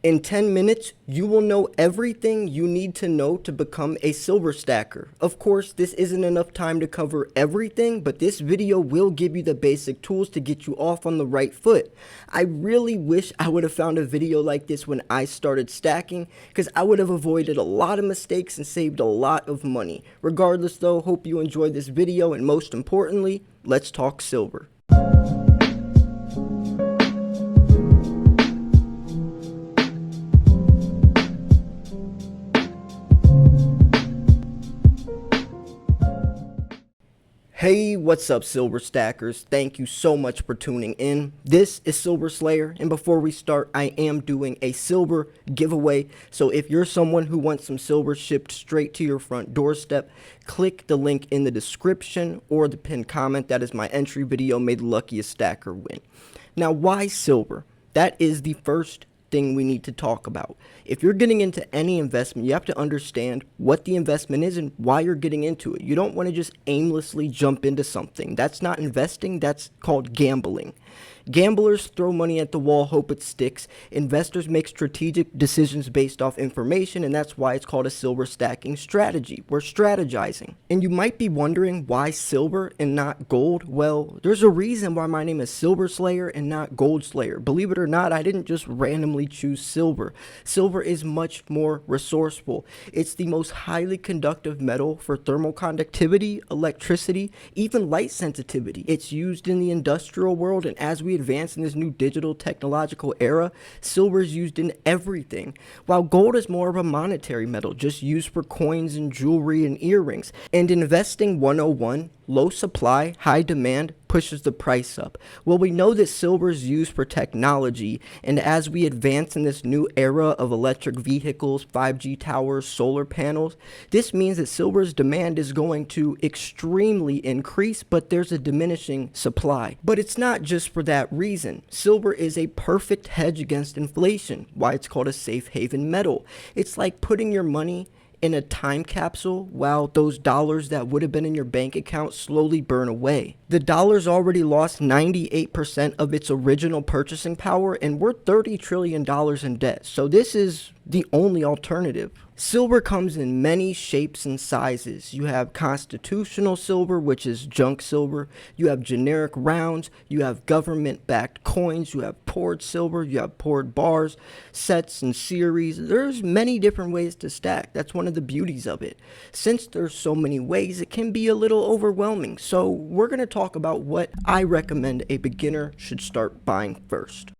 In 10 minutes, you will know everything you need to know to become a silver stacker. Of course, this isn't enough time to cover everything, but this video will give you the basic tools to get you off on the right foot. I really wish I would have found a video like this when I started stacking, because I would have avoided a lot of mistakes and saved a lot of money. Regardless though, hope you enjoyed this video, and most importantly, let's talk silver. Hey, what's up, Silver Stackers? Thank you so much for tuning in. This is Silver Slayer, and before we start, I am doing a silver giveaway. So if you're someone who wants some silver shipped straight to your front doorstep, click the link in the description or the pinned comment. That is my entry video. May the luckiest stacker win. Now, why silver? That is the first thing we need to talk about. If you're getting into any investment, you have to understand what the investment is and why you're getting into it. You don't want to just aimlessly jump into something. That's not investing, that's called gambling. Gamblers throw money at the wall, hope it sticks. Investors make strategic decisions based off information, and that's why it's called a silver stacking strategy. We're strategizing. And you might be wondering why silver and not gold? Well, there's a reason why my name is Silver Slayer and not Gold Slayer. Believe it or not, I didn't just randomly choose silver. Silver is much more resourceful. It's the most highly conductive metal for thermal conductivity, electricity, even light sensitivity. It's used in the industrial world, and as we advance in this new digital technological era, silver is used in everything, while gold is more of a monetary metal, just used for coins and jewelry and earrings. And investing 101, low supply, high demand pushes the price up. Well, we know that silver is used for technology, and as we advance in this new era of electric vehicles, 5G towers, solar panels, this means that silver's demand is going to extremely increase, but there's a diminishing supply. But it's not just for that reason. Silver is a perfect hedge against inflation, why it's called a safe haven metal. It's like putting your money in a time capsule while those dollars that would have been in your bank account slowly burn away. The dollar's already lost 98% of its original purchasing power, and we're $30 trillion in debt. So this is the only alternative. Silver comes in many shapes and sizes. You have constitutional silver, which is junk silver. You have generic rounds. You have government-backed coins. You have poured silver. You have poured bars, sets, and series. There's many different ways to stack. That's one of the beauties of it. Since there's so many ways, it can be a little overwhelming. So we're going to talk about what I recommend a beginner should start buying first,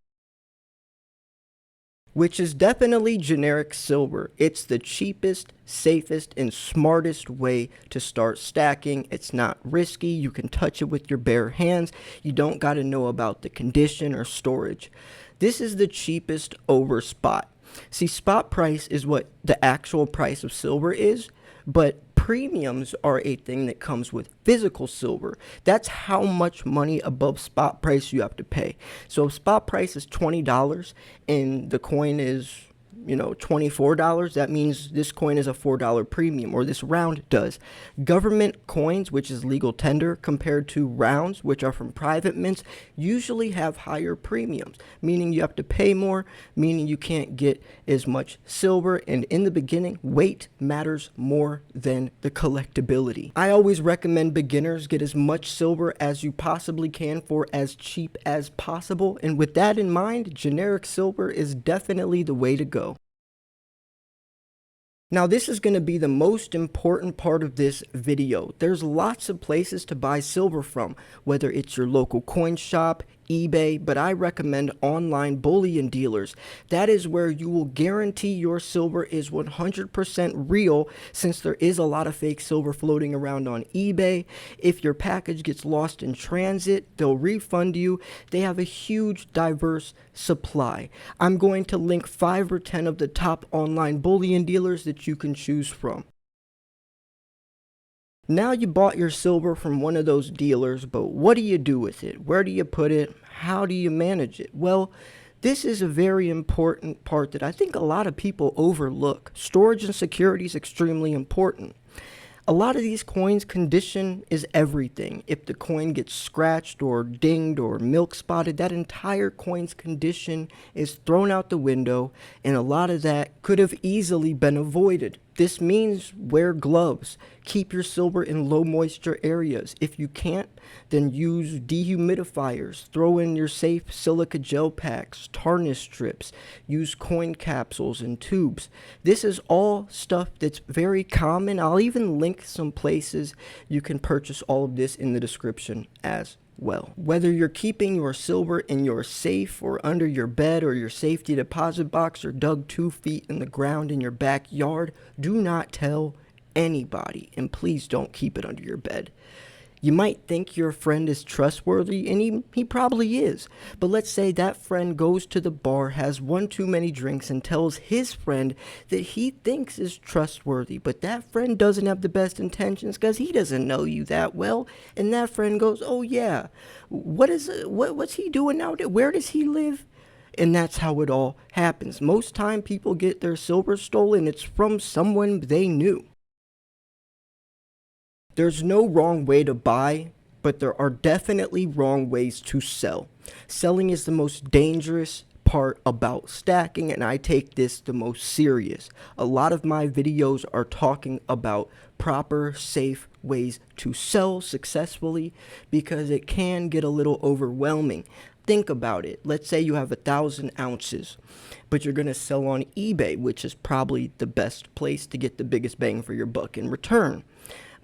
which is definitely generic silver. It's the cheapest, safest, and smartest way to start stacking. It's not risky. You can touch it with your bare hands. You don't got to know about the condition or storage. This is the cheapest over spot. See, spot price is what the actual price of silver is, but premiums are a thing that comes with physical silver. That's how much money above spot price you have to pay. So if spot price is $20 and the coin is, $24, that means this coin is a $4 premium, or this round does. Government coins, which is legal tender, compared to rounds, which are from private mints, usually have higher premiums, meaning you have to pay more, meaning you can't get as much silver. And in the beginning, weight matters more than the collectability. I always recommend beginners get as much silver as you possibly can for as cheap as possible. And with that in mind, generic silver is definitely the way to go. Now, this is going to be the most important part of this video. There's lots of places to buy silver from, whether it's your local coin shop, eBay, but I recommend online bullion dealers. That is where you will guarantee your silver is 100% real, since there is a lot of fake silver floating around on eBay. If your package gets lost in transit, they'll refund you. They have a huge, diverse supply. I'm going to link 5 or 10 of the top online bullion dealers that you can choose from. Now you bought your silver from one of those dealers, but what do you do with it? Where do you put it? How do you manage it? Well, this is a very important part that I think a lot of people overlook. Storage and security is extremely important. A lot of these coins, condition is everything. If the coin gets scratched or dinged or milk spotted, that entire coin's condition is thrown out the window, and a lot of that could have easily been avoided. This means wear gloves. Keep your silver in low moisture areas. If you can't, then use dehumidifiers. Throw in your safe silica gel packs, tarnish strips. Use coin capsules and tubes. This is all stuff that's very common. I'll even link some places you can purchase all of this in the description as well. Whether you're keeping your silver in your safe or under your bed or your safety deposit box or dug 2 feet in the ground in your backyard, do not tell anybody, and please don't keep it under your bed. You might think your friend is trustworthy, and he probably is. But let's say that friend goes to the bar, has one too many drinks, and tells his friend that he thinks is trustworthy. But that friend doesn't have the best intentions because he doesn't know you that well. And that friend goes, oh yeah, what's he doing now? Where does he live? And that's how it all happens. Most time people get their silver stolen, it's from someone they knew. There's no wrong way to buy, but there are definitely wrong ways to sell. Selling is the most dangerous part about stacking, and I take this the most serious. A lot of my videos are talking about proper, safe ways to sell successfully because it can get a little overwhelming. Think about it. Let's say you have 1,000 ounces, but you're going to sell on eBay, which is probably the best place to get the biggest bang for your buck in return.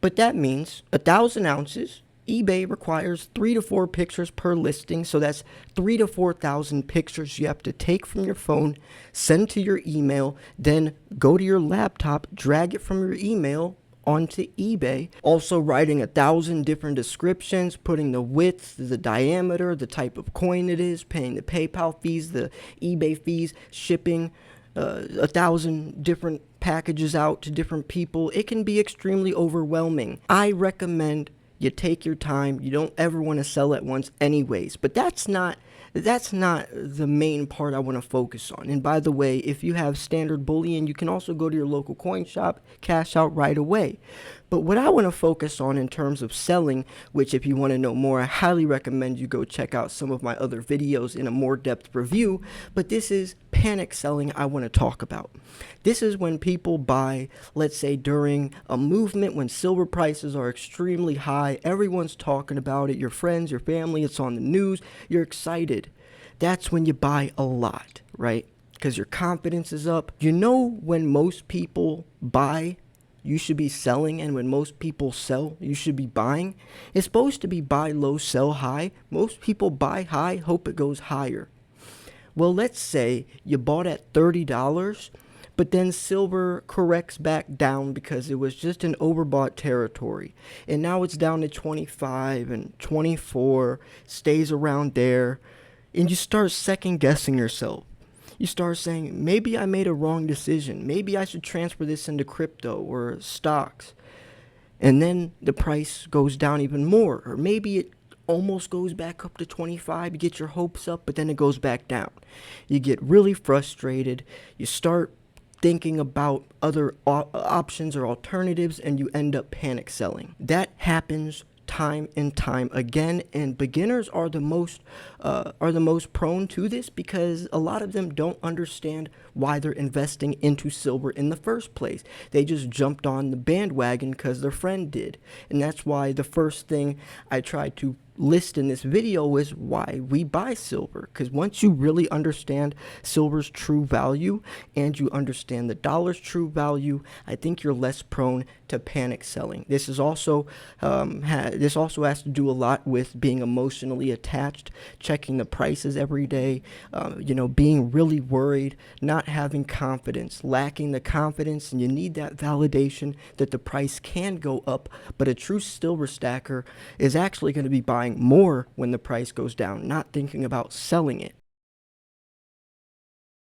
But that means 1,000 ounces, eBay requires 3 to 4 pictures per listing. So that's 3 to 4,000 pictures you have to take from your phone, send to your email, then go to your laptop, drag it from your email onto eBay. Also writing 1,000 different descriptions, putting the width, the diameter, the type of coin it is, paying the PayPal fees, the eBay fees, shipping, 1,000 different packages out to different people. It can be extremely overwhelming. I recommend you take your time. You don't ever want to sell at once anyways, but that's not the main part I want to focus on. And by the way, if you have standard bullion, you can also go to your local coin shop, cash out right away. But what I want to focus on in terms of selling, which if you want to know more, I highly recommend you go check out some of my other videos in a more depth review, but this is panic selling I want to talk about. This is when people buy, let's say during a movement when silver prices are extremely high, everyone's talking about it, your friends, your family, it's on the news, you're excited. That's when you buy a lot, right? Because your confidence is up. You know, when most people buy, you should be selling, and when most people sell, you should be buying. It's supposed to be buy low, sell high. Most people buy high, hope it goes higher. Well, let's say you bought at $30, but then silver corrects back down because it was just an overbought territory. And now it's down to 25 and 24, stays around there, and you start second guessing yourself. You start saying, maybe I made a wrong decision. Maybe I should transfer this into crypto or stocks. And then the price goes down even more. Or maybe it almost goes back up to 25. You get your hopes up, but then it goes back down. You get really frustrated. You start thinking about other options or alternatives, and you end up panic selling. That happens time and time again, and beginners are the most prone to this because a lot of them don't understand why they're investing into silver in the first place. They just jumped on the bandwagon because their friend did, and that's why the first thing I try to list in this video is why we buy silver, because once you really understand silver's true value and you understand the dollar's true value, I think you're less prone to panic selling. This is also this also has to do a lot with being emotionally attached, checking the prices every day, being really worried, not having confidence, lacking the confidence, and you need that validation that the price can go up. But a true silver stacker is actually going to be buying more when the price goes down, not thinking about selling it.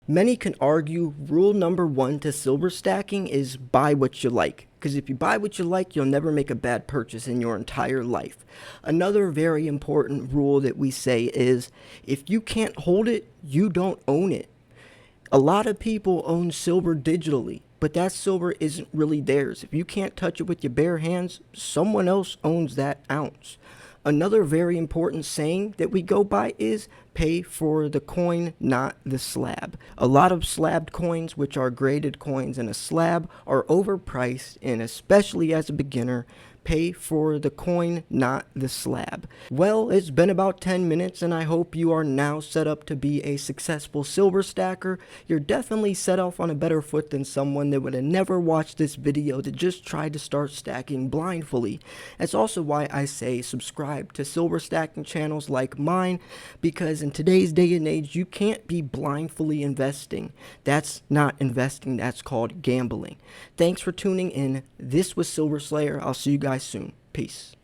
Many can argue rule number 1 to silver stacking is buy what you like. Because if you buy what you like, you'll never make a bad purchase in your entire life. Another very important rule that we say is if you can't hold it, you don't own it. A lot of people own silver digitally, but that silver isn't really theirs. If you can't touch it with your bare hands, someone else owns that ounce. Another very important saying that we go by is pay for the coin, not the slab. A lot of slabbed coins, which are graded coins in a slab, are overpriced, and especially as a beginner, pay for the coin, not the slab. Well, it's been about 10 minutes and I hope you are now set up to be a successful silver stacker. You're definitely set off on a better foot than someone that would have never watched this video to just try to start stacking blindly. That's also why I say subscribe to silver stacking channels like mine, because in today's day and age you can't be blindly investing. That's not investing, that's called gambling. Thanks for tuning in. This was Silver Slayer. I'll see you guys soon. Peace.